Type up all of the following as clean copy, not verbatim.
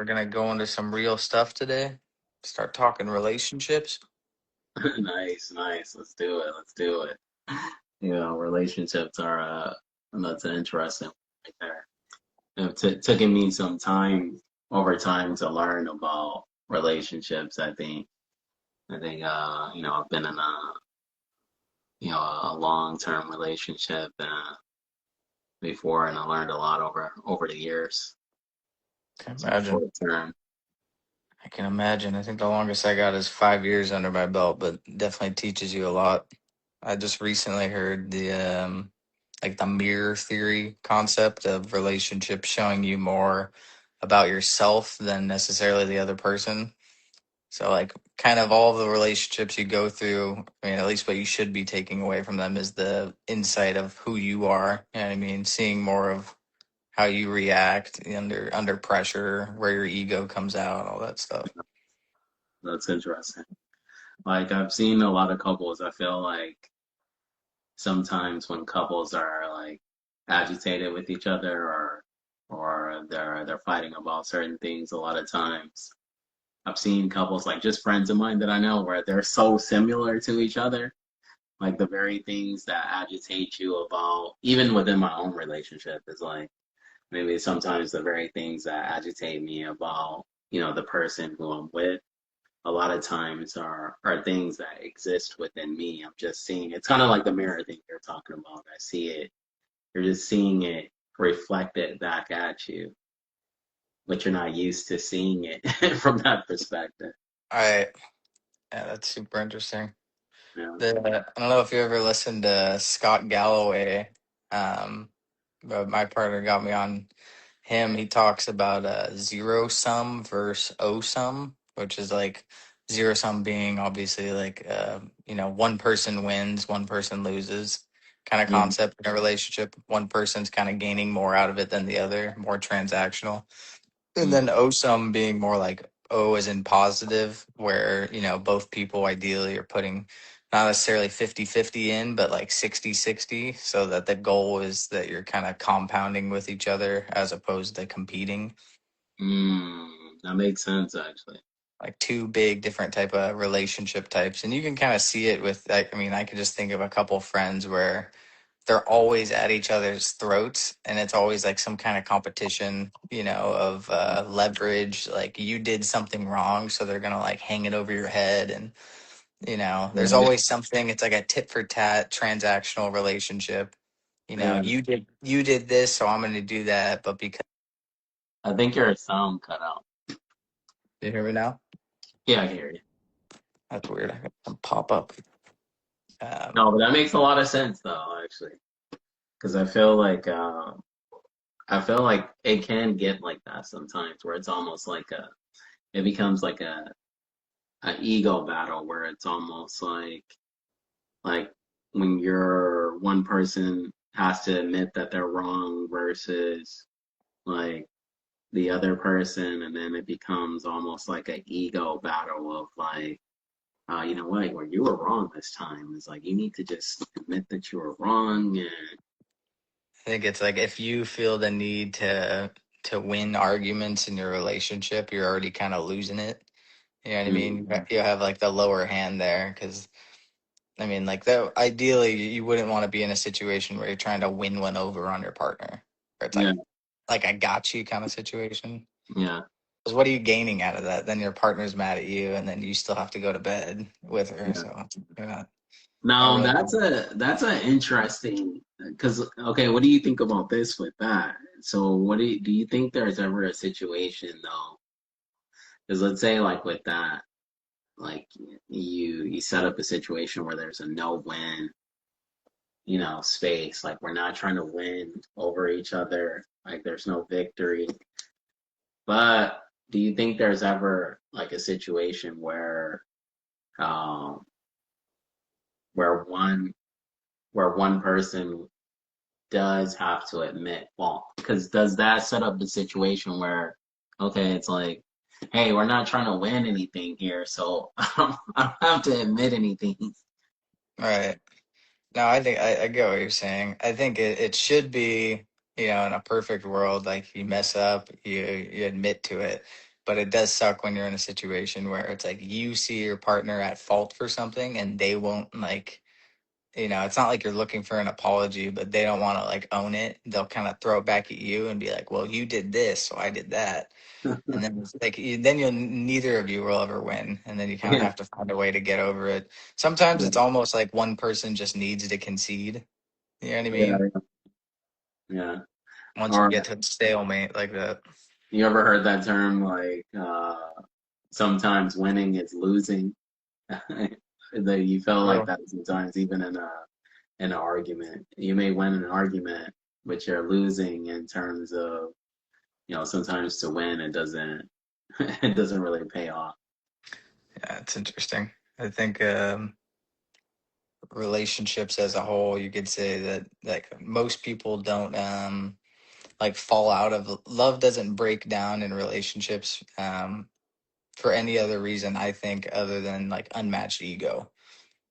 We're gonna go into some real stuff today. Start talking relationships. Nice, nice. Let's do it. Let's do it. Relationships are that's an interesting one right there. Taken me some time over time to learn about relationships. I think I've been in a long-term relationship before, and I learned a lot over the years. Can So imagine. short term. I can imagine. I think the longest I got is 5 years under my belt, but definitely teaches you a lot. I just recently heard the mirror theory concept of relationships showing you more about yourself than necessarily the other person. So like kind of all the relationships you go through, I mean, at least what you should be taking away from them is the insight of who you are. You know what I mean? Seeing more of how you react under pressure, where your ego comes out, all that stuff. That's interesting. Like I've seen a lot of couples. I feel like sometimes when couples are like agitated with each other or they're fighting about certain things, a lot of times I've seen couples like just friends of mine that I know where they're so similar to each other. Like the very things that agitate you about, even within my own relationship, is like maybe sometimes the very things that agitate me about, the person who I'm with a lot of times are things that exist within me. I'm just seeing it's kind of like the mirror thing you're talking about. I see it. You're just seeing it reflected back at you, but you're not used to seeing it from that perspective. All right. Yeah, that's super interesting. Yeah. I don't know if you ever listened to Scott Galloway, but my partner got me on him. He talks about zero sum versus O sum, which is like zero sum being obviously like one person wins, one person loses kind of Mm, concept in a relationship. One person's kind of gaining more out of it than the other, more transactional. And mm, then O sum being more like O as in positive, where, both people ideally are putting not necessarily 50-50 in, but like 60-60, so that the goal is that you're kind of compounding with each other as opposed to competing. that makes sense actually. Like two big different type of relationship types. And you can kind of see it with, like, I mean, I could just think of a couple friends where they're always at each other's throats and it's always like some kind of competition, of leverage. Like you did something wrong, so they're gonna like hang it over your head. And there's Right. always something. It's like a tit for tat transactional relationship. Yeah. You did this, so I'm gonna do that. But because I think your sound cut out. you hear me now, Yeah, I hear you. that's weird. I got some pop up. um No, but that makes a lot of sense though, actually, because I feel like it can get like that sometimes, where it's almost like it becomes like an ego battle, where it's almost like when you're one person has to admit that they're wrong versus like the other person, and then it becomes almost like an ego battle of like, you know what, well, you were wrong this time. It's like you need to just admit that you were wrong, and I think it's like if you feel the need to win arguments in your relationship, you're already kind of losing it. You know what I mean? mm, You have like the lower hand there because I mean, like though ideally you wouldn't want to be in a situation where you're trying to win one over on your partner, where it's yeah, like I got you kind of situation. yeah, Because what are you gaining out of that? Then your partner's mad at you, and then you still have to go to bed with her. yeah. So you're not Now really. that's a interesting, because okay, what do you think about this with that? So what do you think there's ever a situation though? Because let's say like with that, like you set up a situation where there's a no win, space. Like we're not trying to win over each other. Like there's no victory. But do you think there's ever like a situation um where one person does have to admit fault? Because does that set up the situation where, okay, it's like, hey, we're not trying to win anything here, so I don't have to admit anything. Right. No, I think I get what you're saying. I think it should be, in a perfect world, like you mess up, you admit to it. But it does suck when you're in a situation where it's like you see your partner at fault for something and they won't like, it's not like you're looking for an apology, but they don't want to like own it. They'll kind of throw it back at you and be like, well, you did this, so I did that. And then it's like then you'll neither of you will ever win, and then you kind of Yeah, have to find a way to get over it. Sometimes yeah, it's almost like one person just needs to concede. You know what I mean? yeah, yeah. Once you Or get to a stalemate like that. you ever heard that term like sometimes winning is losing? That you feel like Oh, that sometimes even in an argument. You may win an argument, but you're losing in terms of, sometimes to win it doesn't it doesn't really pay off. yeah, it's interesting. I think relationships as a whole, you could say that like most people don't like fall out of love doesn't break down in relationships for any other reason I think other than like unmatched ego.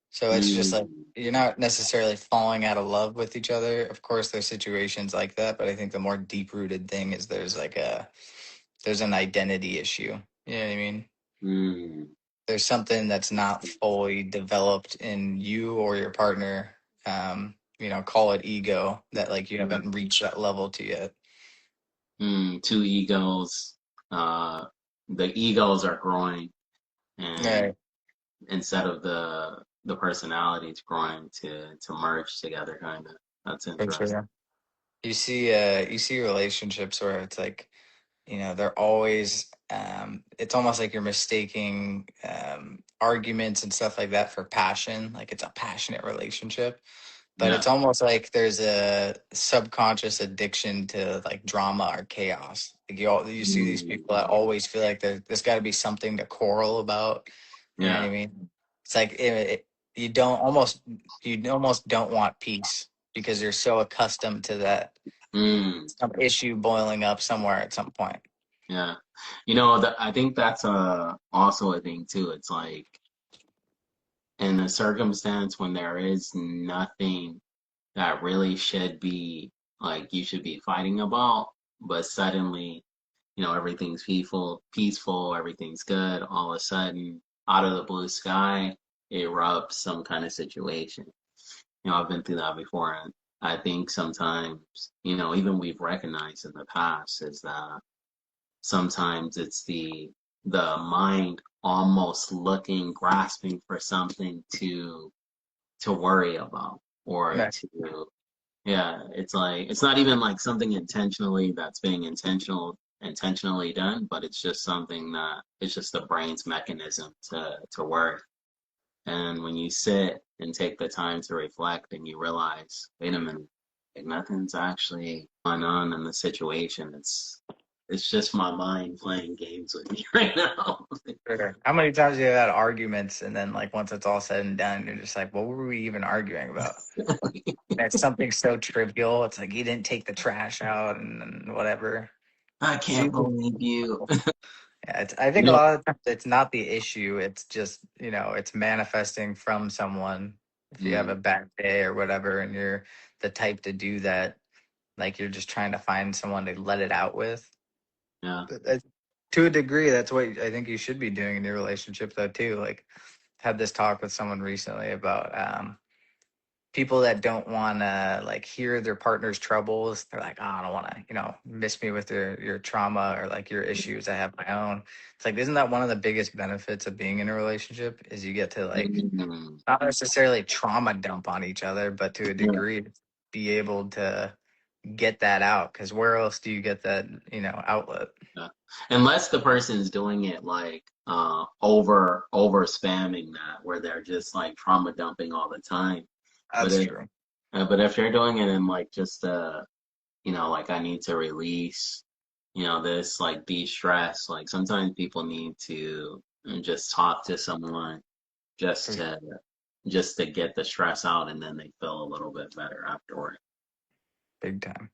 So it's just like Mm, you're not necessarily falling out of love with each other. Of course, there's situations like that, but I think the more deep rooted thing is there's an identity issue. You know what I mean? mm, There's something that's not fully developed in you or your partner. Call it ego that like you yeah. haven't reached that level to yet. Two egos. The egos are growing, and Right, instead of the personalities growing to merge together, kind of. That's for interesting. sure. You see relationships where it's like they're always it's almost like you're mistaking arguments and stuff like that for passion, like it's a passionate relationship, but Yeah. it's almost like there's a subconscious addiction to like drama or chaos. Like you see these people that Mm, always feel like there's got to be something to quarrel about. You know what yeah. I mean? It's like you almost don't want peace because you're so accustomed to that Mm, some issue boiling up somewhere at some point. yeah. I think that's also a thing too. It's like in a circumstance when there is nothing that really should be like you should be fighting about, but suddenly, everything's peaceful, everything's good. All of a sudden, out of the blue sky, erupts some kind of situation. I've been through that before, and I think sometimes, even we've recognized in the past is that sometimes it's the mind almost looking, grasping for something to worry about or Right. to yeah, it's like it's not even like something intentionally that's being intentionally done, but it's just something that it's just the brain's mechanism to work. And when you sit and take the time to reflect and you realize, wait a minute, like nothing's actually going on in the situation. It's just my mind playing games with me right now. Sure. How many times have you had arguments and then like once it's all said and done, you're just like, what were we even arguing about? And it's something so trivial. It's like you didn't take the trash out and whatever. I It's can't usually, believe you. yeah, I You think a know, lot of times it's not the issue. It's just, it's manifesting from someone. If you have mm, a bad day or whatever, and you're the type to do that, like you're just trying to find someone to let it out with. yeah. But to a degree, that's what I think you should be doing in your relationship, though, too. Like, had this talk with someone recently about people that don't want to like hear their partner's troubles. They're like, oh, I don't want to, miss me with your trauma or like your issues. I have my own. It's like, isn't that one of the biggest benefits of being in a relationship is you get to like Mm, not necessarily trauma dump on each other, but to a yeah. degree be able to get that out. Because where else do you get that, outlet? Yeah. Unless the person's doing it like over spamming that where they're just like trauma dumping all the time. But That's if true. but if you're doing it in like just like I need to release, this like de-stress, like sometimes people need to just talk to someone just For sure. to just to get the stress out and then they feel a little bit better afterward. Big time.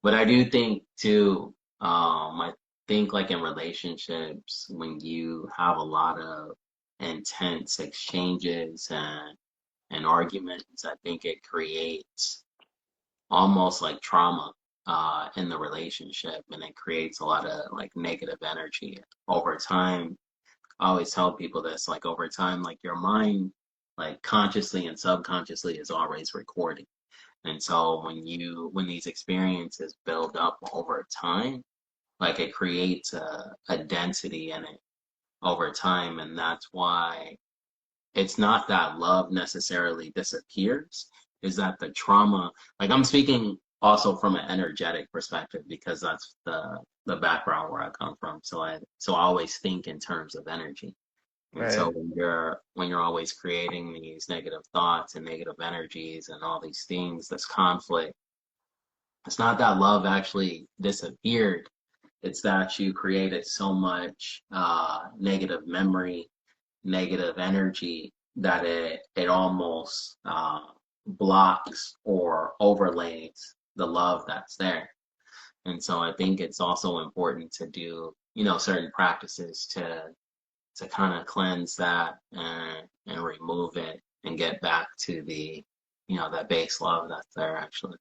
But I do think too, I think like in relationships, when you have a lot of intense exchanges and arguments, I think it creates almost like trauma. in the relationship, and it creates a lot of like negative energy over time. I always tell people this, like over time, like your mind, like consciously and subconsciously is always recording. And so when these experiences build up over time, like it creates a density in it over time. And that's why it's not that love necessarily disappears, is that the trauma, like I'm speaking also from an energetic perspective because that's the background where I come from. So I always think in terms of energy. And so Right. when you're always creating these negative thoughts and negative energies and all these things, this conflict, it's not that love actually disappeared. It's that you created so much negative memory, negative energy that it almost blocks or overlays the love that's there. And so I think it's also important to do, certain practices to kind of cleanse that and remove it and get back to that base love that's there actually.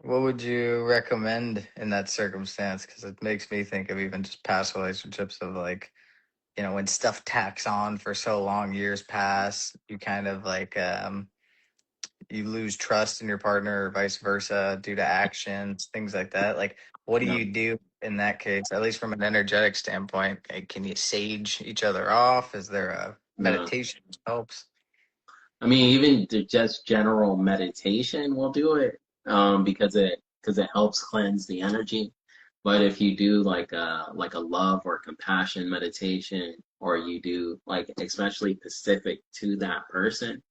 What would you recommend in that circumstance? Because it makes me think of even just past relationships of like, when stuff tacks on for so long, years pass, you kind of like you lose trust in your partner or vice versa due to actions, things like that. Like, what do Yeah. you do in that case, at least from an energetic standpoint? Like, can you sage each other off? Is there a Yeah. meditation that helps? I mean, even just general meditation will do it, because it helps cleanse the energy. But if you do like a love or compassion meditation, or you do like especially specific to that person,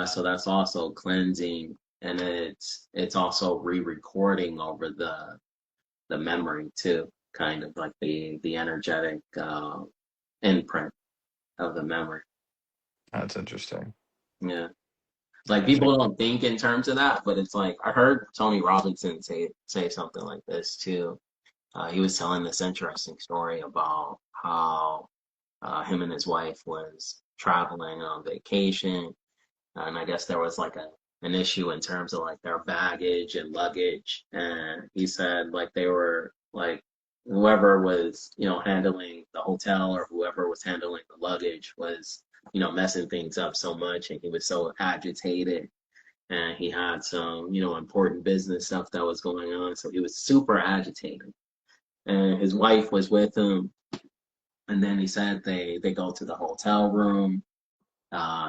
so that's also cleansing, and it's also re-recording over the memory too, kind of like the energetic imprint of the memory. That's interesting. Yeah. Like That's people don't think in terms of that, but it's like I heard Tony Robinson say something like this too. He was telling this interesting story about how him and his wife was traveling on vacation, and I guess there was like an issue in terms of like their baggage and luggage, and he said like they were like whoever was handling the hotel or whoever was handling the luggage was messing things up so much, and he was so agitated, and he had some important business stuff that was going on, so he was super agitated, and his wife was with him, and then he said they go to the hotel room.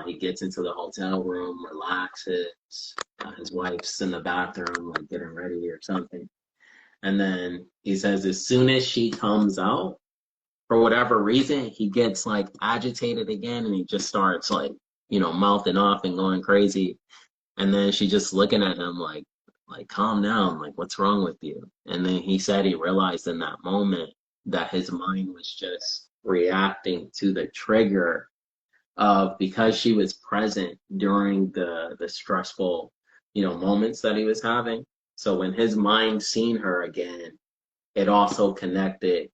He gets into the hotel room, relaxes. His wife's in the bathroom, like getting ready or something. And then he says, as soon as she comes out, for whatever reason, he gets like agitated again, and he just starts like, mouthing off and going crazy. And then she just looking at him like, calm down, like, what's wrong with you? And then he said he realized in that moment that his mind was just reacting to the trigger of, because she was present during the stressful, moments that he was having. So when his mind seen her again, it also connected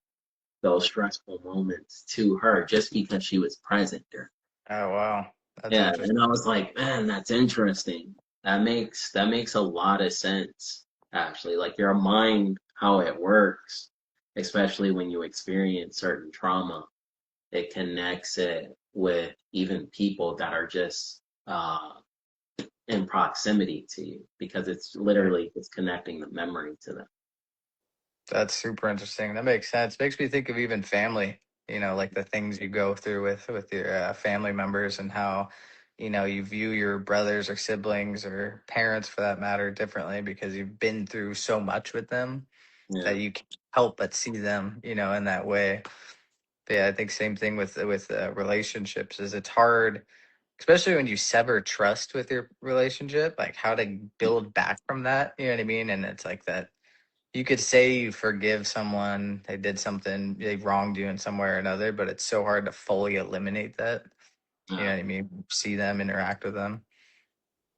those stressful moments to her just because she was present there. Oh wow, that's Yeah, interesting. and I was like, man, that's interesting. That makes a lot of sense, actually. Like your mind, how it works, especially when you experience certain trauma, it connects it with even people that are just in proximity to you, because it's connecting the memory to them. That's super interesting. That makes sense. Makes me think of even family, like the things you go through with your family members and how, you view your brothers or siblings or parents for that matter differently because you've been through so much with them that Yeah, you can't help but see them, in that way. But yeah, I think same thing with relationships is it's hard, especially when you sever trust with your relationship, like how to build back from that. You know what I mean? And it's like that you could say you forgive someone, they did something, they wronged you in some way or another, but it's so hard to fully eliminate that. You know yeah, what I mean? See them, interact with them.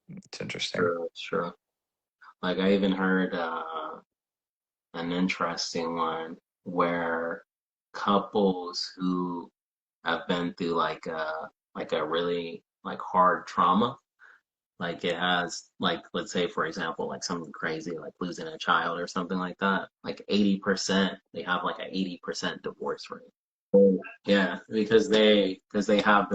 It's interesting. true, true. Like I even heard an interesting one where couples who have been through like a really like hard trauma, Like it has, like, let's say, for example, like something crazy, like losing a child or something like that. Like 80%, they have like an 80% divorce rate. Yeah, because they have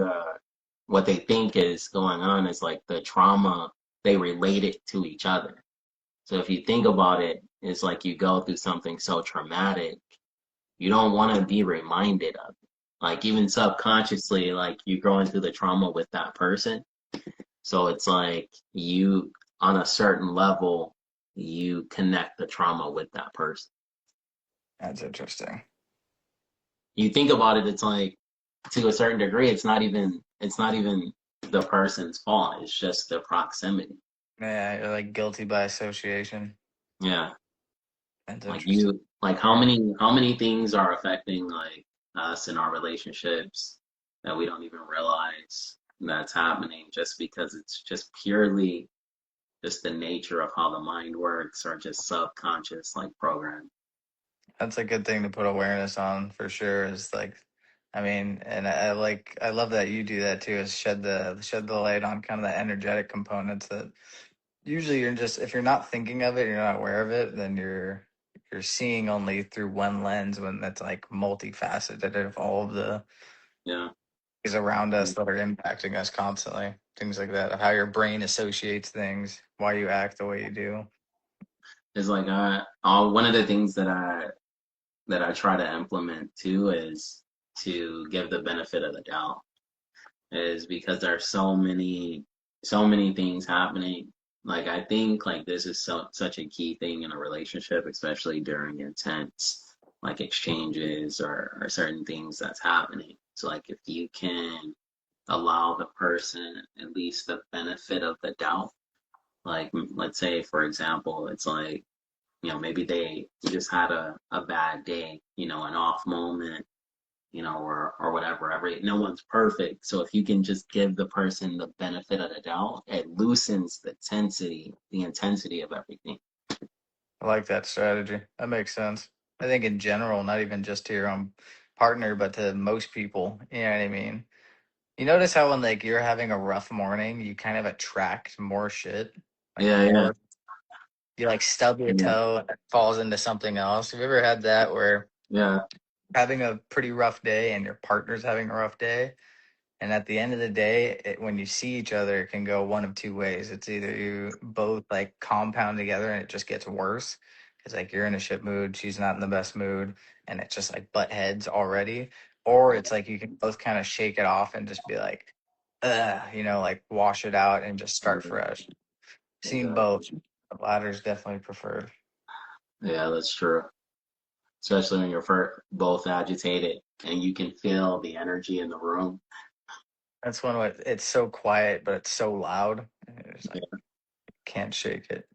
what they think is going on is like the trauma, they relate it to each other. So if you think about it, it's like you go through something so traumatic, you don't want to be reminded of it. Like even subconsciously, like you're going through the trauma with that person. So it's like you, on a certain level, you connect the trauma with that person. That's interesting. You think about it, it's like to a certain degree, it's not even the person's fault. It's just the proximity. Yeah, you're like guilty by association. Yeah. That's Like interesting. you, like Yeah, how many things are affecting like us in our relationships that we don't even realize that's happening just because it's just purely just the nature of how the mind works or just subconscious like program. that's a good thing to put awareness on for sure. Is like, I mean, and I like, I love that you do that too. Is shed the light on kind of the energetic components that usually you're just, if you're not thinking of it, you're not aware of it, then you're seeing only through one lens when that's like multifaceted of all of the Yeah. things around us that are impacting us constantly. Things like that, how your brain associates things, why you act the way you do. It's like one of the things that I try to implement too is to give the benefit of the doubt is because there are so many things happening. Like I think like this is such a key thing in a relationship, especially during intense like exchanges or certain things that's happening. So like if you can allow the person at least the benefit of the doubt, like let's say for example, it's like, maybe they just had a bad day, an off moment, or whatever. No one's perfect. So if you can just give the person the benefit of the doubt, it loosens the intensity of everything. I like that strategy. That makes sense. I think in general, not even just to your own partner, but to most people. You know what I mean? You notice how when like you're having a rough morning, you kind of attract more shit, like Yeah, yeah, more. You like stub your yeah, toe and it falls into something else. Have you ever had that where yeah, having a pretty rough day and your partner's having a rough day? And at the end of the day, when you see each other, it can go one of two ways. It's either you both like compound together and it just gets worse because like you're in a shit mood, she's not in the best mood, and it's just like butt heads already. Or it's like you can both kind of shake it off and just be like, like wash it out and just start fresh. Seen exactly. both. The latter's definitely preferred. Yeah, that's true. Especially when you're both agitated and you can feel the energy in the room. That's one where it's so quiet, but it's so loud. It's like can't shake it.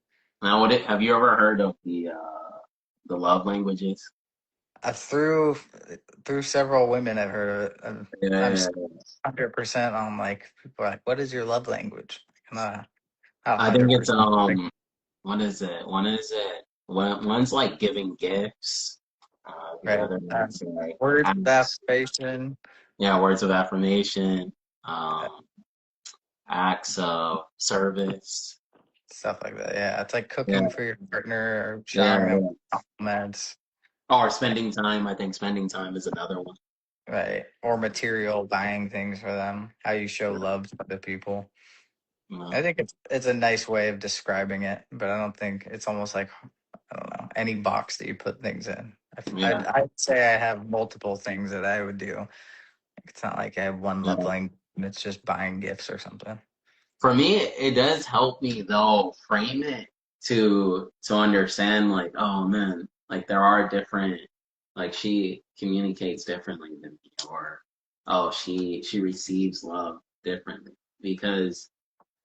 Now, have you ever heard of the love languages? Through several women I've heard of it. I'm Yeah, 100% on like people are like, what is your love language? Like, not I think it's 100%. Like, what is it? One's like giving gifts. The right. other one's like Words of acts. affirmation, Yeah, words of affirmation, uh, acts of service. stuff like that. Yeah. It's like Yeah, cooking for your partner or yeah, showering them yeah. compliments. Or spending time. I think spending time is another one. Right. Or material, buying things for them. How you show love to other people. Yeah, I think it's a nice way of describing it, but I don't think it's almost like I don't know any box that you put things in. yeah, I'd say I have multiple things that I would do. It's not like I have one love yeah. language and it's just buying gifts or something. For me, it does help me though frame it to understand like, oh man, like there are different, like she communicates differently than me, or oh she receives love differently. Because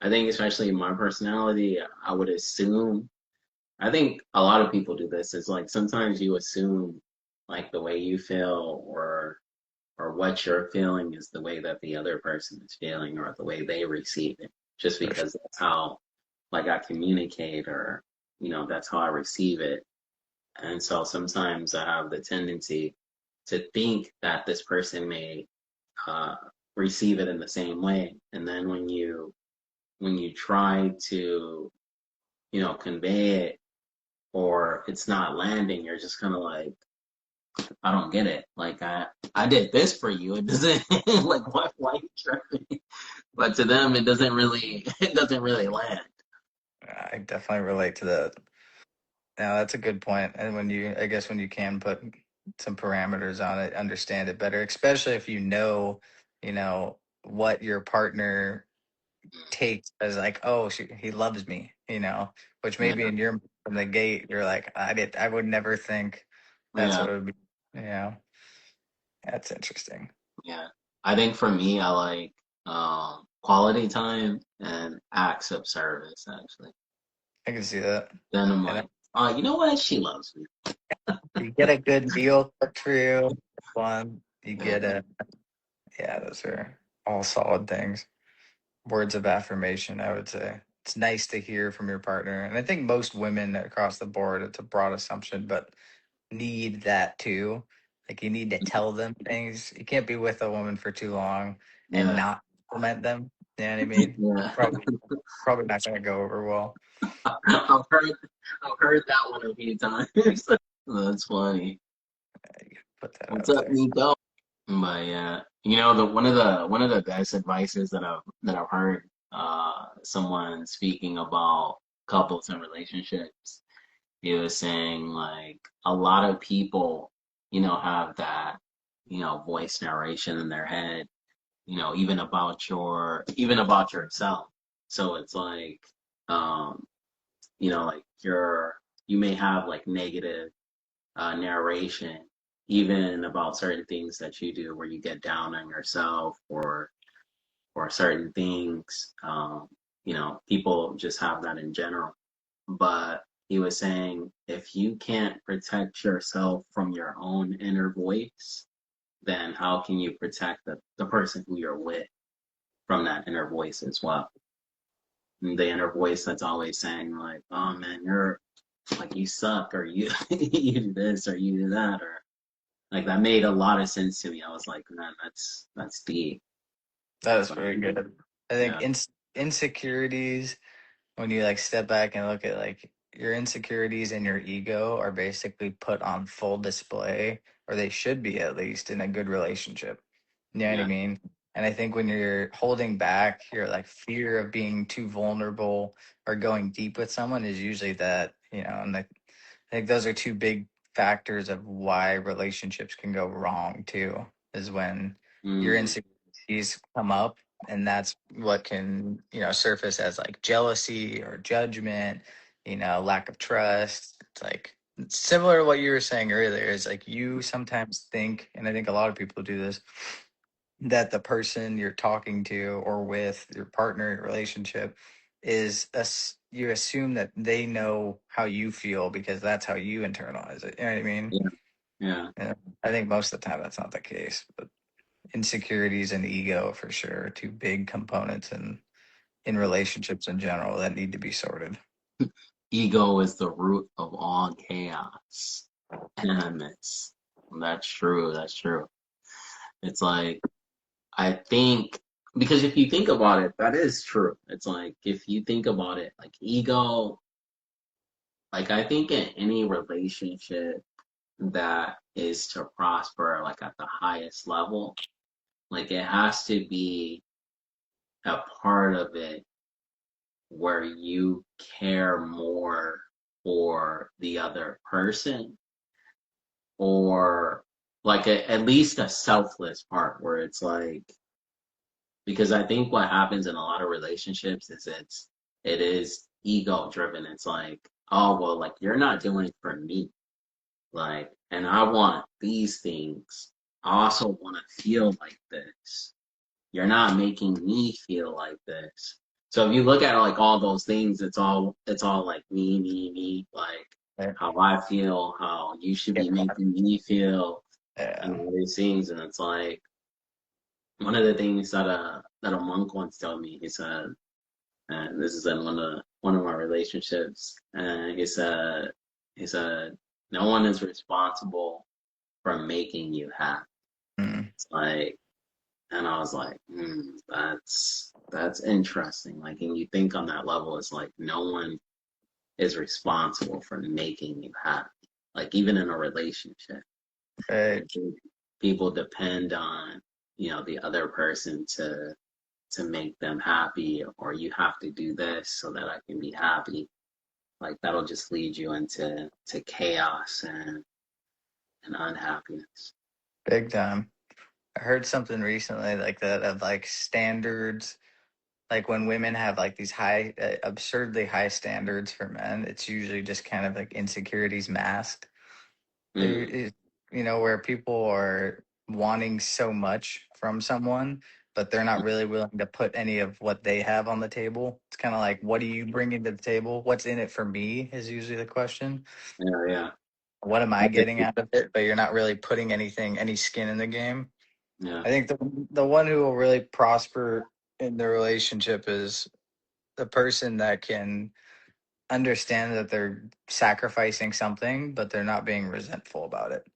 I think especially in my personality, I would assume, I think a lot of people do this, is like sometimes you assume like the way you feel or what you're feeling is the way that the other person is feeling or the way they receive it, just For sure. because that's how like I communicate or that's how I receive it. And so sometimes I have the tendency to think that this person may uh, receive it in the same way, and then when when you try to, convey it or it's not landing, you're just kind of like, I don't get it. Like I did this for you. It doesn't like why are you tripping? But to them, it doesn't really it doesn't really land. I definitely relate to that. Now that's a good point. And I guess when you can put some parameters on it, understand it better, especially if you know what your partner takes as like, oh, he loves me, which Yeah, maybe in your from the gate, you're like, I would never think that's yeah, what it would be. You know, that's interesting. yeah. I think for me, I like quality time and acts of service. Actually, I can see that. then I'm And like, oh, you know what? She loves me. you get a good meal cooked for you, one. You Yeah, get a Yeah, those are all solid things. Words of affirmation, I would say. It's nice to hear from your partner. And I think most women across the board, it's a broad assumption, but need that too. Like you need to tell them things. You can't be with a woman for too long and yeah, not compliment them. You know what I mean? yeah. Probably not gonna go over well. I've heard I've heard that one a few times. That's funny. Put that What's out up, there. Nico? But yeah, the one of the best advices that I've heard someone speaking about couples and relationships. He was saying like a lot of people, have that, voice narration in their head, even about yourself. So it's like like you may have like negative narration even about certain things that you do where you get down on yourself or certain things. People just have that in general. But he was saying if you can't protect yourself from your own inner voice, then how can you protect the person who you're with from that inner voice as well? And the inner voice that's always saying like, "Oh man, you're like you suck," or "you you do this," or "you do that," or like that made a lot of sense to me. I was like, man, that's deep. That is But very good. I think yeah, insecurities, when you like step back and look at like your insecurities and your ego are basically put on full display, or they should be at least in a good relationship. You know what I yeah, mean? And I think when you're holding back, your like fear of being too vulnerable or going deep with someone is usually that, and I think those are two big factors of why relationships can go wrong too, is when your mm, insecurities come up, and that's what can, surface as like jealousy or judgment, lack of trust. It's like it's similar to what you were saying earlier, is like you sometimes think, and I think a lot of people do this, that the person you're talking to or with your partner, your relationship, you assume that they know how you feel because that's how you internalize it. You know what I mean? yeah, yeah. And I think most of the time that's not the case, but insecurities and ego for sure are two big components in relationships in general that need to be sorted. Ego is the root of all chaos. And that's true. That's true. It's like I think because if you think about it, that is true. It's like if you think about it, like ego, like I think in any relationship that is to prosper like at the highest level, like it has to be a part of it where you care more for the other person or like at least a selfless part where it's like because I think what happens in a lot of relationships is it is ego driven. It's like, oh well, like you're not doing it for me. Like, and I want these things. I also want to feel like this. You're not making me feel like this. So if you look at like all those things, it's all like me, like Yeah. how I feel, how you should Yeah. be making me feel, and Yeah. all these things. And it's like one of the things that a monk once told me. He said, and this is in one of my relationships, and he said, no one is responsible for making you happy. Mm. It's like And I was like, that's interesting. Like, and you think on that level, it's like no one is responsible for making you happy. Like even in a relationship, Right. like people depend on the other person to make them happy, or you have to do this so that I can be happy. Like that'll just lead you into chaos and unhappiness. Big time. I heard something recently like that of like standards. Like when women have like these high, absurdly high standards for men, it's usually just kind of like insecurities masked. There Mm, is, where people are wanting so much from someone, but they're not really willing to put any of what they have on the table. It's kind of like, what are you bringing to the table? What's in it for me is usually the question. yeah, yeah, What am I getting out of it? But you're not really putting any skin in the game. yeah, I think the one who will really prosper in the relationship is the person that can understand that they're sacrificing something, but they're not being resentful about it.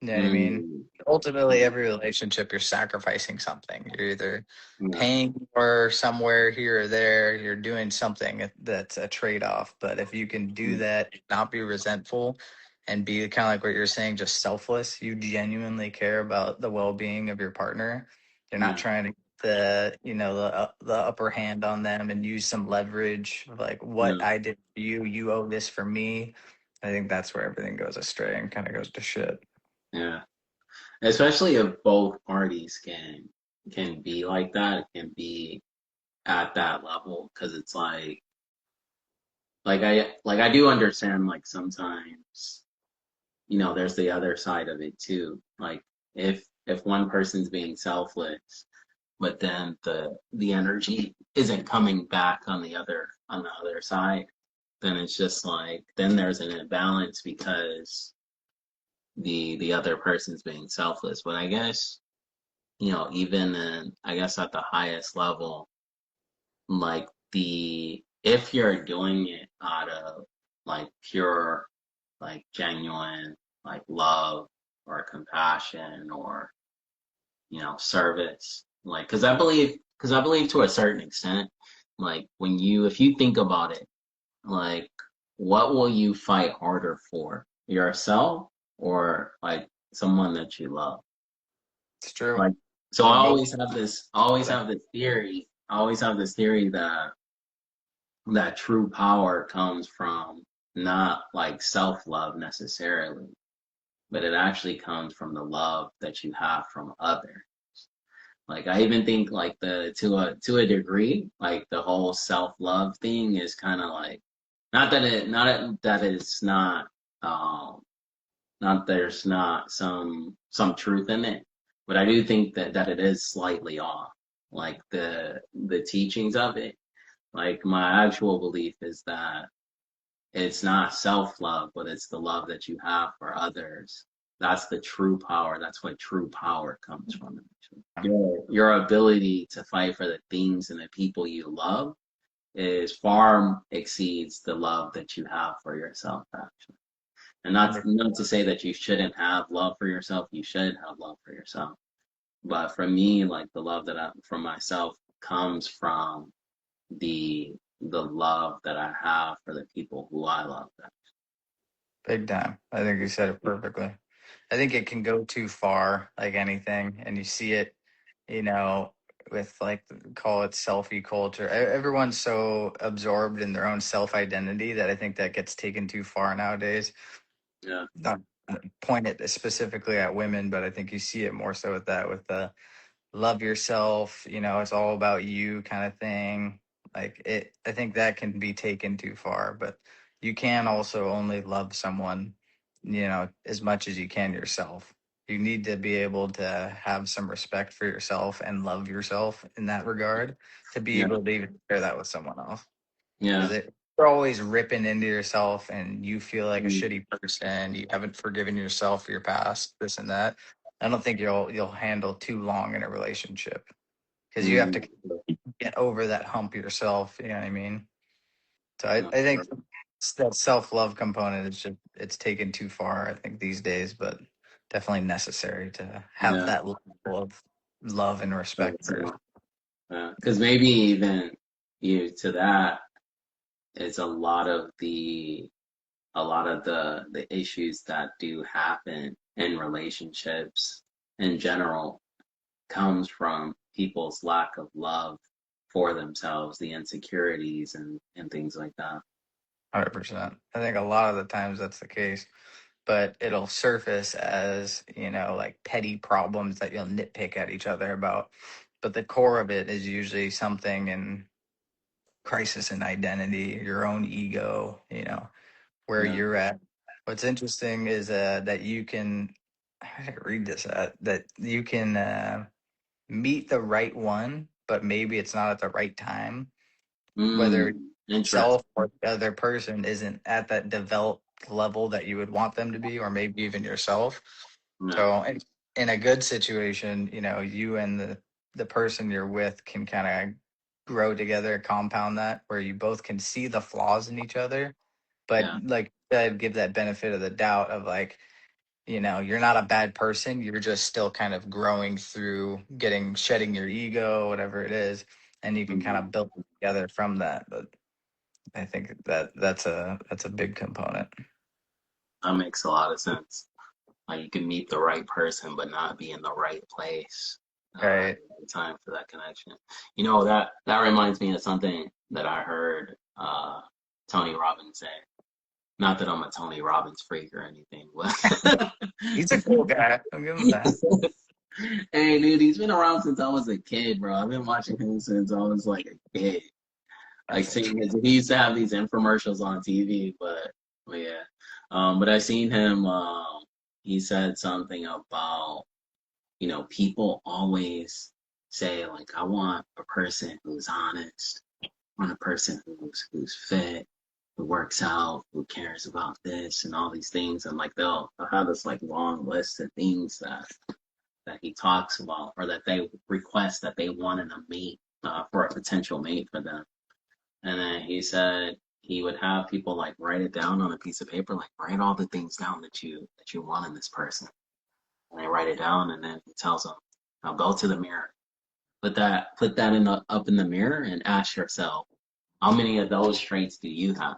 You know what I mean? mm, Ultimately, every relationship, you're sacrificing something. You're either yeah, paying for somewhere here or there, you're doing something that's a trade off. But if you can do mm, that, not be resentful, and be kind of like what you're saying, just selfless, you genuinely care about the well being of your partner. You're not yeah, trying to get the upper hand on them and use some leverage like what yeah, I did for you, you owe this for me. I think that's where everything goes astray and kind of goes to shit. yeah. Especially if both parties can be like that, can be at that level, because it's like I do understand like sometimes there's the other side of it too. Like if one person's being selfless, but then the energy isn't coming back on the other side, then it's just like then there's an imbalance because the other person's being selfless. But I guess even I guess at the highest level, like if you're doing it out of like pure, like genuine, like love or compassion or service, like because I believe to a certain extent, like if you think about it, like what will you fight harder for, yourself or like someone that you love? It's true. Like, so They're I both. always have this theory that true power comes from not like self-love necessarily, but it actually comes from the love that you have from others. Like I even think like the to a degree, like the whole self-love thing is kind of like not that it's um not there's not some truth in it, but I do think that it is slightly off. Like the teachings of it. Like my actual belief is that it's not self-love, but it's the love that you have for others. That's the true power. That's what true power comes from. Your ability to fight for the things and the people you love is far exceeds the love that you have for yourself, actually. And not to say that you shouldn't have love for yourself. You should have love for yourself. But for me, like the love that I for myself comes from the love that I have for the people who I love. Big time. I think you said it perfectly. I think it can go too far, like anything, and you see it, you know, with like call it selfie culture. Everyone's so absorbed in their own self identity that I think that gets taken too far nowadays. Yeah, Not point it specifically at women, but I think you see it more so with that, with the love yourself, it's all about you kind of thing. Like I think that can be taken too far, but you can also only love someone, as much as you can yourself. You need to be able to have some respect for yourself and love yourself in that regard to be yeah, able to even share that with someone else. Because yeah, you're always ripping into yourself and you feel like a mm, shitty person, you haven't forgiven yourself for your past, this and that. I don't think you'll handle too long in a relationship because you have mm, to get over that hump yourself. You know what I mean? So I no, think that self love component is just it's taken too far. I think these days, but definitely necessary to have yeah, that level of. love and respect first. Because maybe even you to that is a lot of the issues that do happen in relationships in general comes from people's lack of love for themselves, the insecurities and things like that. 100%. I think a lot of the times that's the case, but it'll surface as, like petty problems that you'll nitpick at each other about. But the core of it is usually something in crisis in identity, your own ego, where Yeah. you're at. What's interesting is that you can, I did read this, that you can meet the right one, but maybe it's not at the right time. Whether Interesting. self or the other person isn't at that developed level that you would want them to be, or maybe even yourself. Yeah. So in a good situation, you and the person you're with can kind of grow together, compound that, where you both can see the flaws in each other. But Yeah. like I'd give that benefit of the doubt of like, you're not a bad person. You're just still kind of growing through shedding your ego, whatever it is, and you can kind Mhm. of build together from that. But I think that's a big component. That makes a lot of sense. Like you can meet the right person, but not be in the right place at Right. the right time for that connection. That reminds me of something that I heard Tony Robbins say. Not that I'm a Tony Robbins freak or anything, but He's a cool guy. I'll give him that. hey, dude, he's been around since I was a kid, bro. I've been watching him since I was like a kid. Like That's seeing interesting. his, he used to have these infomercials on TV, but yeah. But I seen him. He said something about people always say like, I want a person who's honest, I want a person who's fit, who works out, who cares about this and all these things, and like they'll have this like long list of things that he talks about or that they request that they want in a mate for a potential mate for them. And then he said he would have people like write it down on a piece of paper, like write all the things down that you want in this person. And they write it down, and then he tells them, "Now go to the mirror, put that up in the mirror, and ask yourself, how many of those traits do you have?"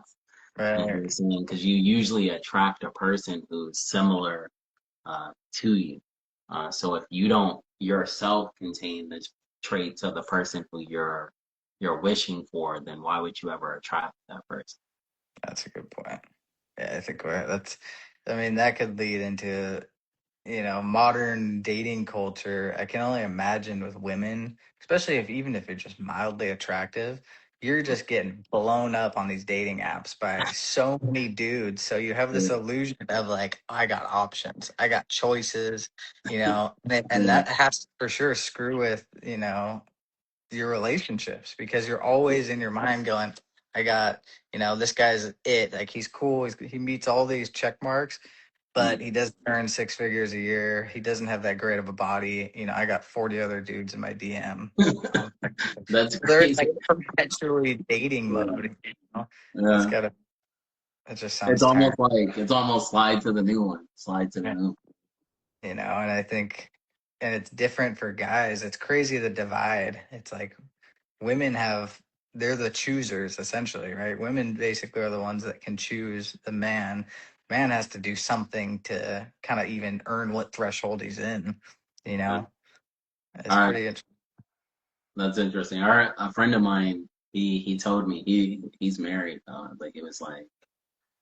And he Right. was saying, because you usually attract a person who's similar to you. So if you don't yourself contain the traits of the person who you're wishing for, then why would you ever attract that person? That's a good point. Yeah, I think that could lead into, modern dating culture. I can only imagine with women, especially even if you're just mildly attractive, you're just getting blown up on these dating apps by so many dudes. So you have this illusion of like, I got options, I got choices, and Yeah. that has to for sure screw with, your relationships because you're always in your mind going, I got, this guy's it. Like he's cool. He meets all these check marks, but he doesn't earn six figures a year. He doesn't have that great of a body. I got 40 other dudes in my DM. That's They're in crazy. like perpetually dating Yeah. mode. It's Yeah. gotta, it just It's sounds tiring. almost like it's almost slide to the new one. Slide to the Yeah. new one. And I think, and it's different for guys. It's crazy the divide. It's like, women they're the choosers essentially, right? Women basically are the ones that can choose the man. Man has to do something to kind of even earn what threshold he's in, you Yeah. know? It's All right. pretty interesting. That's interesting. All right. A friend of mine, he told me he's married, but he was like,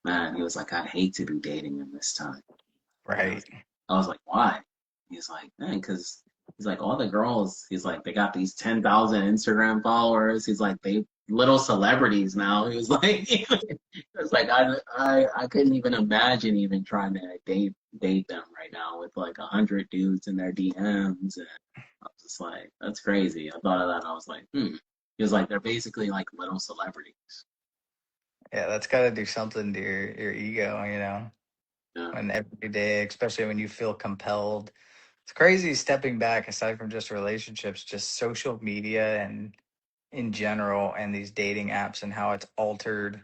man, he was like, I'd hate to be dating him this time. And Right. I was like, why? He's like, man, because he's like, all the girls, he's like, they got these 10,000 Instagram followers. He's like, they little celebrities now. He was like, he was like, I couldn't even imagine even trying to date them right now with like 100 dudes in their DMs. And I was just like, that's crazy. I thought of that and I was like, hmm. He was like, they're basically like little celebrities. Yeah, that's got to do something to your ego, Yeah. when every day, especially when you feel compelled. It's crazy stepping back aside from just relationships, just social media and in general, and these dating apps and how it's altered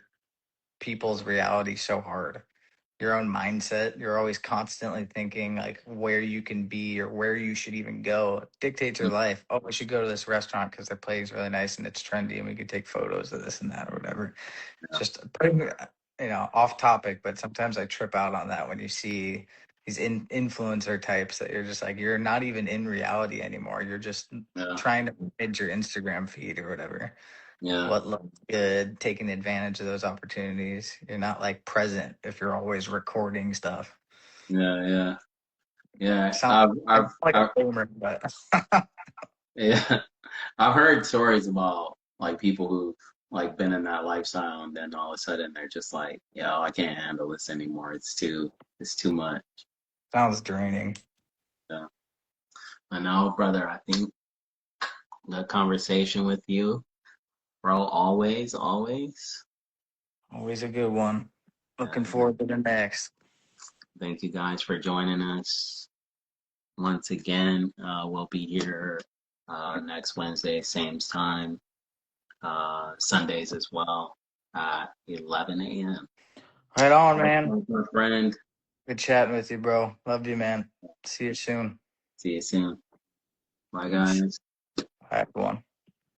people's reality so hard. your own mindset. You're always constantly thinking like where you can be or where you should even go. It dictates your life. Oh, we should go to this restaurant because their place is really nice and it's trendy and we could take photos of this and that or whatever. Yeah, Just putting, off topic, but sometimes I trip out on that when you see these influencer types that you're just like, you're not even in reality anymore. You're just yeah, trying to manage your Instagram feed or whatever. yeah, What looks good, taking advantage of those opportunities. You're not like present if you're always recording stuff. yeah, yeah, yeah. Sound I sound like a boomer, but Yeah, I've heard stories about like people who've like been in that lifestyle and then all of a sudden they're just like, yo, I can't handle this anymore. It's too much. sounds draining. Yeah. And now, brother, I think the conversation with you, bro, always, always. Always a good one. Looking And forward to the next. thank you guys for joining us once again. We'll be here next Wednesday, same time, Sundays as well at 11 a.m. Right on, man. My friend. Good chatting with you, bro. Love you, man. See you soon. See you soon. Bye, Peace. guys. Bye, everyone.